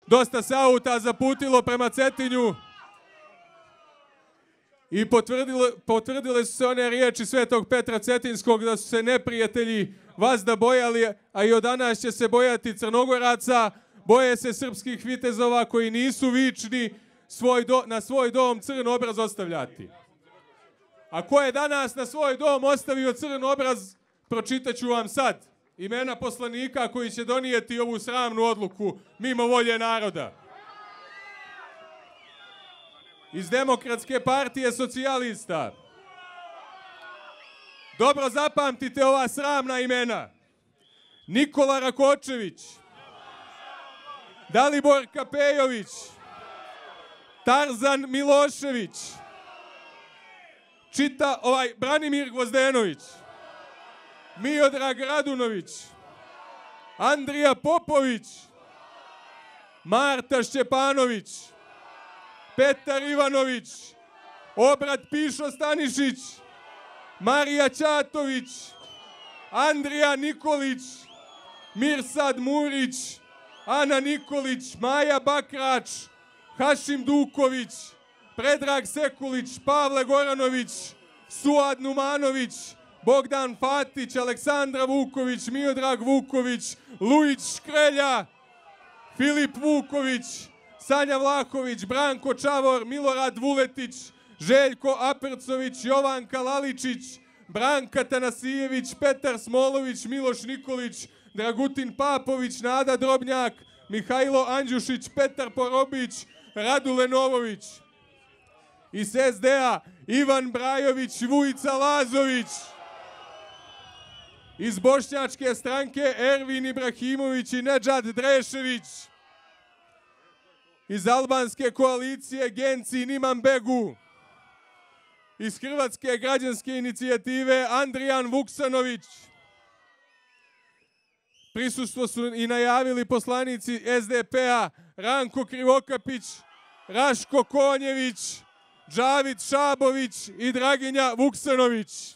Dosta se auta zaputilo prema Cetinju i potvrdile su se one riječi Svetog Petra Cetinskog da su se neprijatelji vazda bojali, a i od danas će se bojati Crnogoraca, boje se srpskih vitezova koji nisu vični na svoj dom crn obraz ostavljati. A ko je danas na svoj dom ostavio crn obraz, pročitat ću vam sad imena poslanika koji će donijeti ovu sramnu odluku mimo volje naroda. Iz Demokratske partije socijalista. Dobro zapamtite ova sramna imena. Nikola Rakočević, Dalibor Kapejović, Tarzan Milošević, Branimir Gvozdenović, Miodrag Radunović, Andrija Popović, Marta Šćepanović, Petar Ivanović, Obrat Pišo Stanišić, Marija Ćatović, Andrija Nikolić, Mirsad Murić, Ana Nikolić, Maja Bakrač, Hašim Duković, Predrag Sekulić, Pavle Goranović, Suad Numanović, Bogdan Fatić, Aleksandra Vuković, Miodrag Vuković, Lujić Škrelja, Filip Vuković, Sanja Vlahović, Branko Čavor, Milorad Vuletić, Željko Apercović, Jovanka Laličić, Branka Tanasijević, Petar Smolović, Miloš Nikolić, Dragutin Papović, Nada Drobnjak, Mihajlo Andjušić, Petar Porobić, Radule Novović. Iz SD-a Ivan Brajović, Vujica Lazović. Iz Bošnjačke stranke Ervin Ibrahimović i Nedžad Drešević. Iz Albanske koalicije Genci Niman Begu. Iz Hrvatske građanske inicijative Andrijan Vuksanović. Prisustvo su i najavili poslanici SDP-a Ranko Krivokapić, Raško Konjević, Džavid Šabović i Draginja Vuksanović.